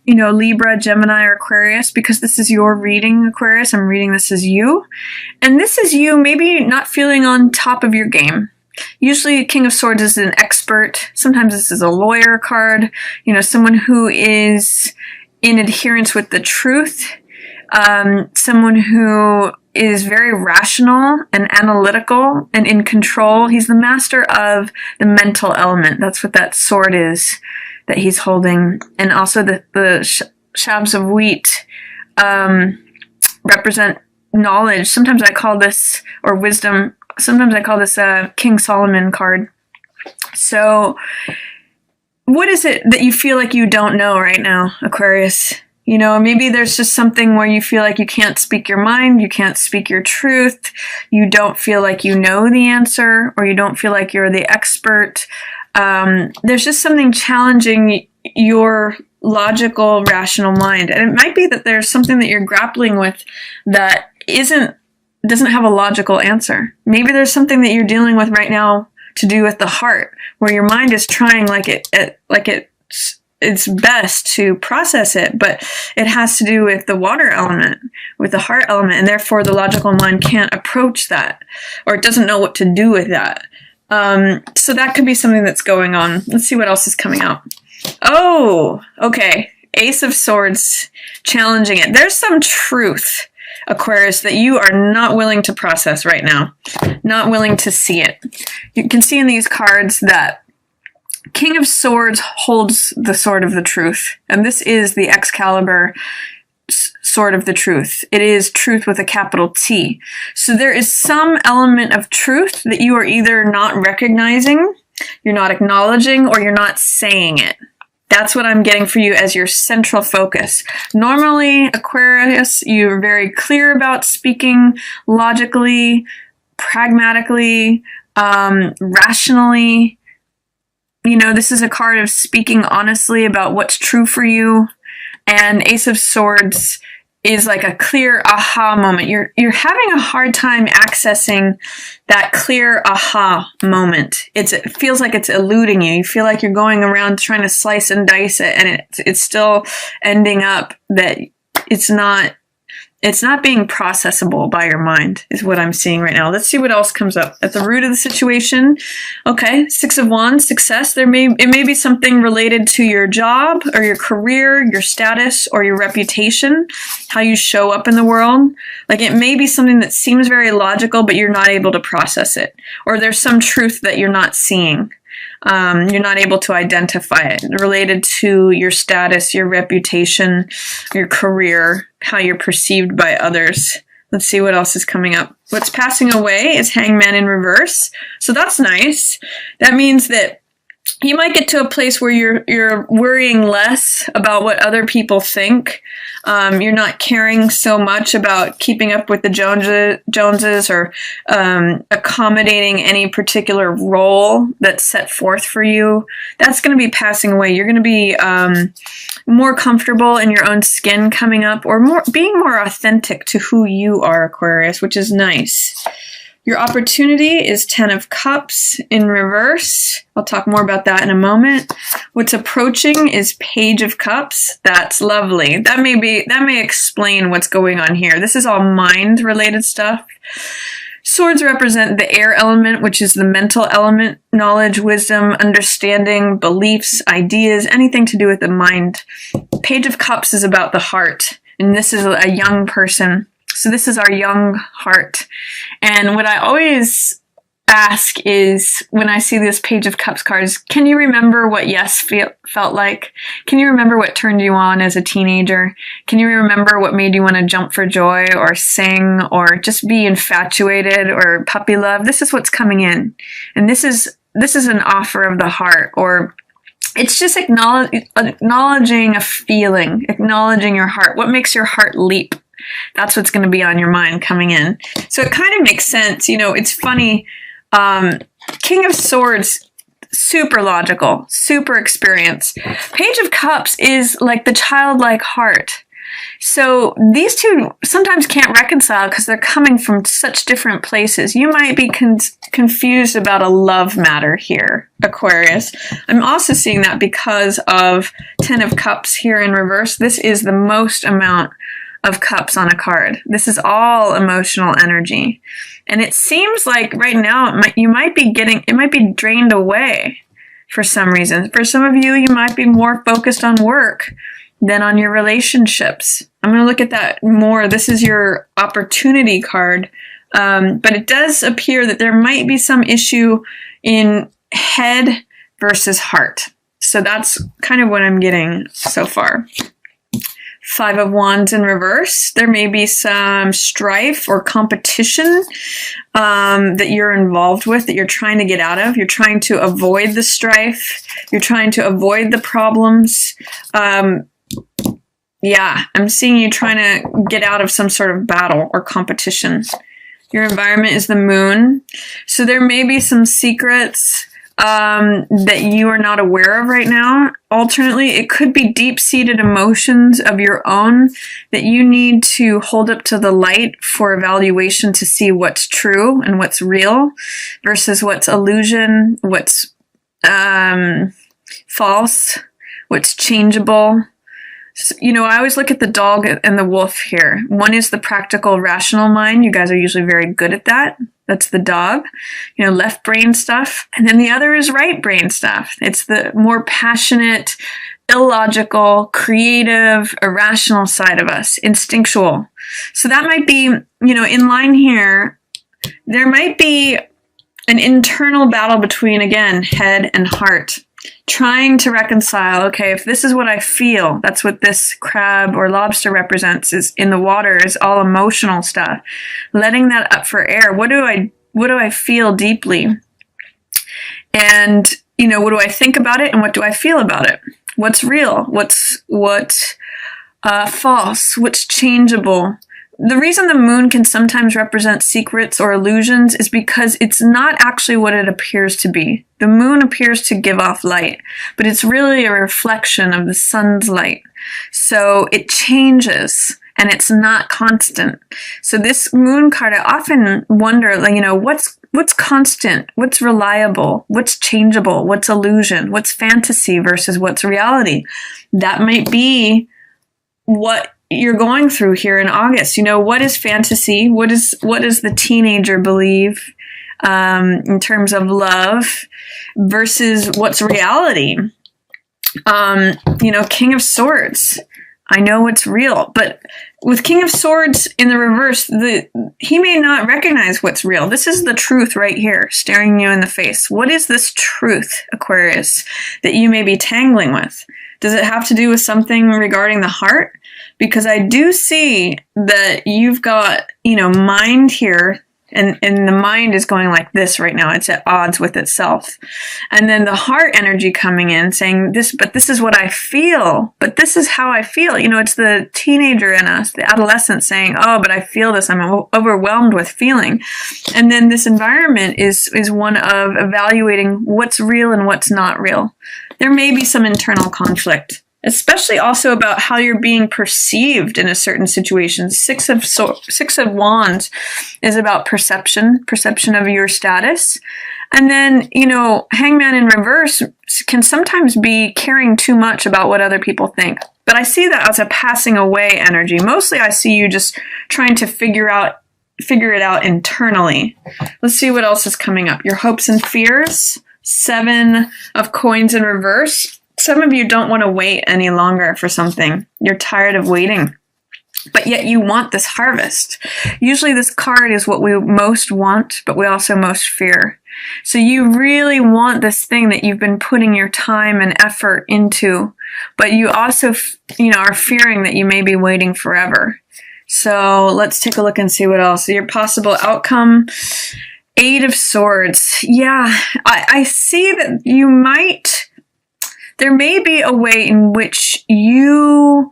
you know, Libra, Gemini, or Aquarius, because this is your reading, Aquarius. I'm reading this as you. And this is you maybe not feeling on top of your game. Usually King of Swords is an expert. Sometimes this is a lawyer card, you know, someone who is in adherence with the truth, someone who is very rational and analytical and in control. He's the master of the mental element. That's what that sword is that he's holding. And also the shabs of wheat represent knowledge. Sometimes I call this, or wisdom, sometimes I call this a King Solomon card. So what is it that you feel like you don't know right now, Aquarius? You know, maybe there's just something where you feel like you can't speak your mind, you can't speak your truth, you don't feel like you know the answer, or you don't feel like you're the expert. There's just something challenging your logical, rational mind. And it might be that there's something that you're grappling with that doesn't have a logical answer. Maybe there's something that you're dealing with right now to do with the heart, where your mind is trying it's best to process it, but it has to do with the water element, with the heart element, and therefore the logical mind can't approach that, or it doesn't know what to do with that. So that could be something that's going on. Let's see what else is coming out. Oh, okay. Ace of Swords, challenging it. There's some truth, Aquarius, that you are not willing to process right now, not willing to see it. You can see in these cards that King of Swords holds the sword of the truth, and this is the Excalibur sword of the truth. It is truth with a capital T. So there is some element of truth that you are either not recognizing, you're not acknowledging, or you're not saying it. That's what I'm getting for you as your central focus. Normally, Aquarius, you're very clear about speaking logically, pragmatically, rationally. You know, this is a card of speaking honestly about what's true for you. And Ace of Swords is like a clear aha moment. You're having a hard time accessing that clear aha moment. It feels like it's eluding you. You feel like you're going around trying to slice and dice it, and it's still ending up that it's not being processable by your mind, is what I'm seeing right now. Let's see what else comes up. At the root of the situation, okay, Six of Wands, success. It may be something related to your job or your career, your status, or your reputation, how you show up in the world. Like, it may be something that seems very logical, but you're not able to process it. Or there's some truth that you're not seeing. You're not able to identify it, related to your status, your reputation, your career, how you're perceived by others. Let's see what else is coming up. What's passing away is Hangman in reverse. So that's nice. That means that you might get to a place where you're worrying less about what other people think. You're not caring so much about keeping up with the Joneses or accommodating any particular role that's set forth for you. That's going to be passing away. You're going to be more comfortable in your own skin coming up, or being more authentic to who you are, Aquarius, which is nice. Your opportunity is Ten of Cups in reverse. I'll talk more about that in a moment. What's approaching is Page of Cups. That's lovely. That may explain what's going on here. This is all mind-related stuff. Swords represent the air element, which is the mental element, knowledge, wisdom, understanding, beliefs, ideas, anything to do with the mind. Page of Cups is about the heart, and this is a young person. So this is our young heart. And what I always ask is, when I see this Page of Cups cards, can you remember what yes felt like? Can you remember what turned you on as a teenager? Can you remember what made you want to jump for joy or sing or just be infatuated or puppy love? This is what's coming in. And this is an offer of the heart, or it's just acknowledging a feeling, acknowledging your heart. What makes your heart leap? That's what's going to be on your mind coming in. So it kind of makes sense. You know, it's funny. King of Swords, super logical, super experienced. Page of Cups is like the childlike heart. So these two sometimes can't reconcile because they're coming from such different places. You might be confused about a love matter here, Aquarius. I'm also seeing that because of 10 of Cups here in reverse. This is the most amount of cups on a card. This is all emotional energy. And it seems like right now it might be drained away for some reason. For some of you, you might be more focused on work than on your relationships. I'm going to look at that more. This is your opportunity card. But it does appear that there might be some issue in head versus heart. So that's kind of what I'm getting so far. 5 of Wands in reverse. There may be some strife or competition that you're involved with, that you're trying to get out of. You're trying to avoid the strife. You're trying to avoid the problems. Yeah, I'm seeing you trying to get out of some sort of battle or competition. Your environment is the moon. So there may be some secrets that you are not aware of right now. Alternately, it could be deep-seated emotions of your own that you need to hold up to the light for evaluation to see what's true and what's real versus what's illusion, what's false, what's changeable. You know, I always look at the dog and the wolf here. One is the practical, rational mind. You guys are usually very good at that. That's the dog, you know, left brain stuff. And then the other is right brain stuff. It's the more passionate, illogical, creative, irrational side of us, instinctual. So that might be, you know, in line here, there might be an internal battle between, again, head and heart. Trying to reconcile, okay, if this is what I feel, that's what this crab or lobster represents, is in the water, is all emotional stuff. Letting that up for air. What do I feel deeply? And, you know, what do I think about it and what do I feel about it? What's real? What's false? What's changeable? The reason the moon can sometimes represent secrets or illusions is because it's not actually what it appears to be. The moon appears to give off light, but it's really a reflection of the sun's light. So it changes and it's not constant. So this moon card, I often wonder, like, you know, what's constant? What's reliable? What's changeable? What's illusion? What's fantasy versus what's reality? That might be what you're going through here in August. You know, what is fantasy? What does the teenager believe in terms of love versus what's reality? You know, King of Swords. I know what's real, but with King of Swords in the reverse, he may not recognize what's real. This is the truth right here, staring you in the face. What is this truth, Aquarius, that you may be tangling with? Does it have to do with something regarding the heart? Because I do see that you've got, you know, mind here, and the mind is going like this right now. It's at odds with itself. And then the heart energy coming in saying this, but this is what I feel, but this is how I feel. You know, it's the teenager in us, the adolescent saying, oh, but I feel this. I'm overwhelmed with feeling. And then this environment is one of evaluating what's real and what's not real. There may be some internal conflict, especially also about how you're being perceived in a certain situation. Six of Wands is about perception of your status. And then, you know, Hangman in reverse can sometimes be caring too much about what other people think. But I see that as a passing away energy. Mostly I see you just trying to figure it out internally. Let's see what else is coming up. Your hopes and fears. 7 of Coins in reverse. Some of you don't want to wait any longer for something. You're tired of waiting, but yet you want this harvest. Usually this card is what we most want, but we also most fear. So you really want this thing that you've been putting your time and effort into, but you also, you know, are fearing that you may be waiting forever. So let's take a look and see what else. Your possible outcome. 8 of Swords. Yeah, I see that you might... There may be a way in which you,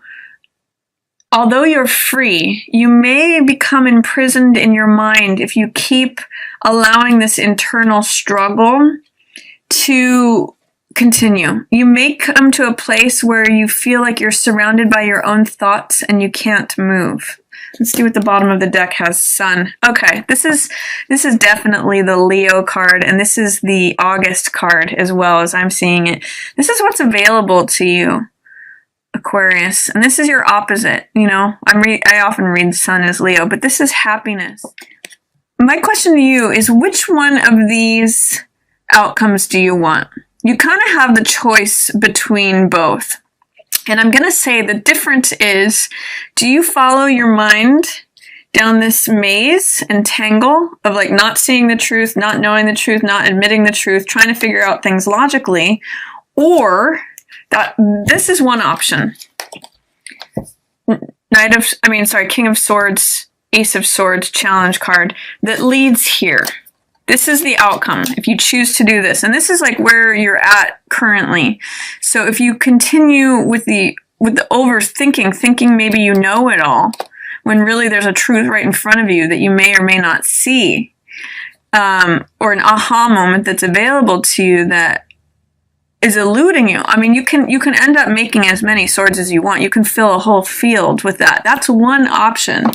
although you're free, you may become imprisoned in your mind if you keep allowing this internal struggle to continue. You may come to a place where you feel like you're surrounded by your own thoughts and you can't move. Let's see what the bottom of the deck has. Sun. Okay, this is definitely the Leo card, and this is the August card as well, as I'm seeing it. This is what's available to you, Aquarius, and this is your opposite. You know, I often read Sun as Leo, but this is happiness. My question to you is, which one of these outcomes do you want? You kind of have the choice between both. And I'm going to say the difference is, do you follow your mind down this maze and tangle of like not seeing the truth, not knowing the truth, not admitting the truth, trying to figure out things logically, or that this is one option. King of Swords, Ace of Swords challenge card that leads here. This is the outcome if you choose to do this. And this is like where you're at currently. So if you continue with the overthinking, thinking maybe you know it all, when really there's a truth right in front of you that you may or may not see, or an aha moment that's available to you that is eluding you. I mean, you can end up making as many swords as you want. You can fill a whole field with that. That's one option.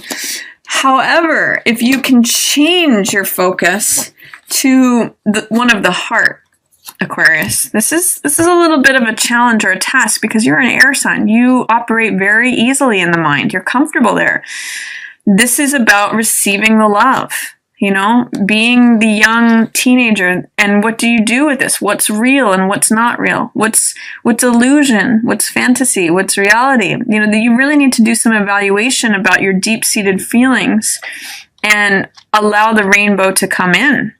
However, if you can change your focus to one of the heart, Aquarius, this is a little bit of a challenge or a task because you're an air sign. You operate very easily in the mind. You're comfortable there. This is about receiving the love, you know, being the young teenager. And what do you do with this? What's real and what's not real? What's illusion? What's fantasy? What's reality? You know, you really need to do some evaluation about your deep-seated feelings and allow the rainbow to come in,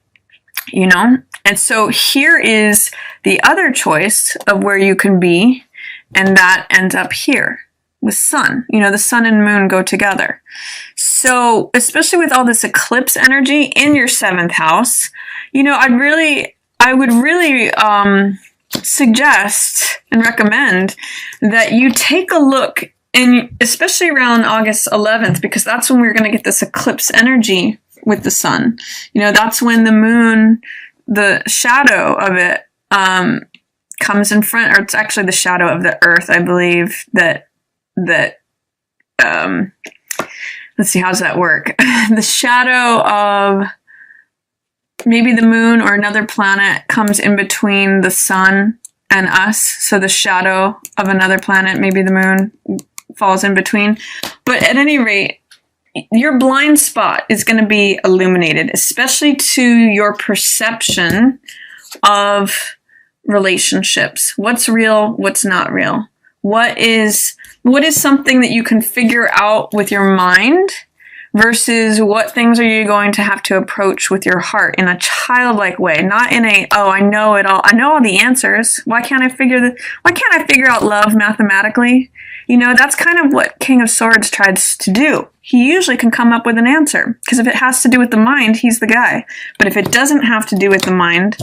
you know? And so here is the other choice of where you can be, and that ends up here with Sun. You know, the Sun and Moon go together. So especially with all this eclipse energy in your 7th house, you know, I would really suggest and recommend that you take a look, and especially around August 11th, because that's when we're going to get this eclipse energy with the Sun. You know, that's when the Moon, the shadow of it comes in front, or it's actually the shadow of the Earth, I believe, that let's see, how does that work? The shadow of maybe the Moon or another planet comes in between the Sun and us. So the shadow of another planet, maybe the Moon, falls in between. But at any rate, your blind spot is going to be illuminated, especially to your perception of relationships. What's real? What's not real? What is something that you can figure out with your mind versus what things are you going to have to approach with your heart in a childlike way, not in a, oh, I know it all. I know all the answers. Why can't I figure out love mathematically? You know, that's kind of what King of Swords tries to do. He usually can come up with an answer, because if it has to do with the mind, he's the guy. But if it doesn't have to do with the mind,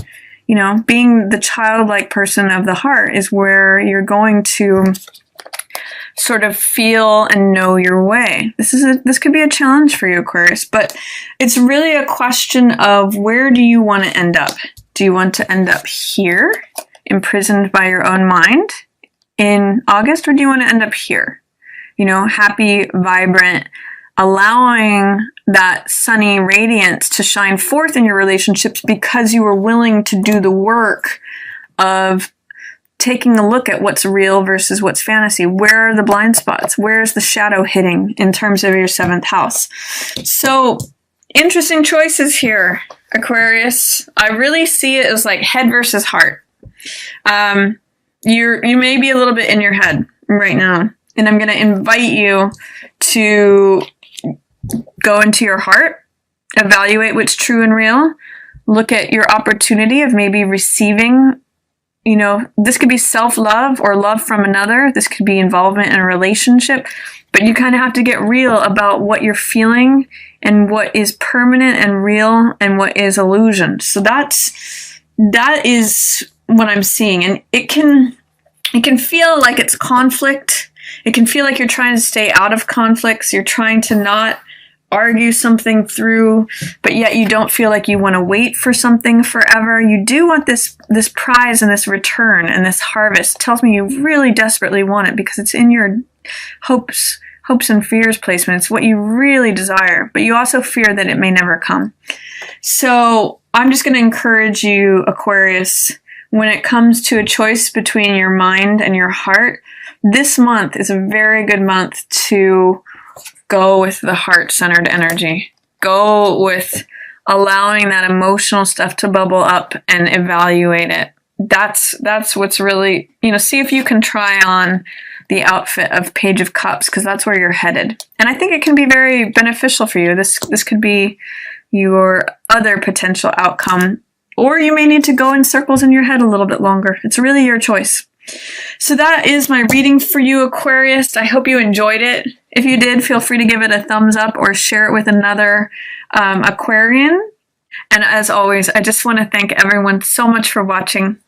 you know, being the childlike person of the heart is where you're going to sort of feel and know your way. This could be a challenge for you, Aquarius, but it's really a question of, where do you want to end up? Do you want to end up here, imprisoned by your own mind in August, or do you want to end up here? You know, happy, vibrant, allowing that sunny radiance to shine forth in your relationships because you were willing to do the work of taking a look at what's real versus what's fantasy. Where are the blind spots? Where's the shadow hitting in terms of your 7th house? So interesting choices here, Aquarius. I really see it as like head versus heart. You may be a little bit in your head right now, and I'm going to invite you to go into your heart, evaluate what's true and real, look at your opportunity of maybe receiving. You know, this could be self-love or love from another. This could be involvement in a relationship. But you kind of have to get real about what you're feeling and what is permanent and real and what is illusion. So that is what I'm seeing. And it can feel like it's conflict. It can feel like you're trying to stay out of conflicts. You're trying to not argue something through, but yet you don't feel like you want to wait for something forever. You do want this prize and this return and this harvest. It tells me you really desperately want it because it's in your hopes and fears placement. It's what you really desire, but you also fear that it may never come. So I'm just going to encourage you, Aquarius, when it comes to a choice between your mind and your heart, this month is a very good month to go with the heart-centered energy. Go with allowing that emotional stuff to bubble up and evaluate it. That's what's really, see if you can try on the outfit of Page of Cups, because that's where you're headed. And I think it can be very beneficial for you. This could be your other potential outcome, or you may need to go in circles in your head a little bit longer. It's really your choice. So that is my reading for you, Aquarius. I hope you enjoyed it. If you did, feel free to give it a thumbs up or share it with another Aquarian. And as always, I just want to thank everyone so much for watching.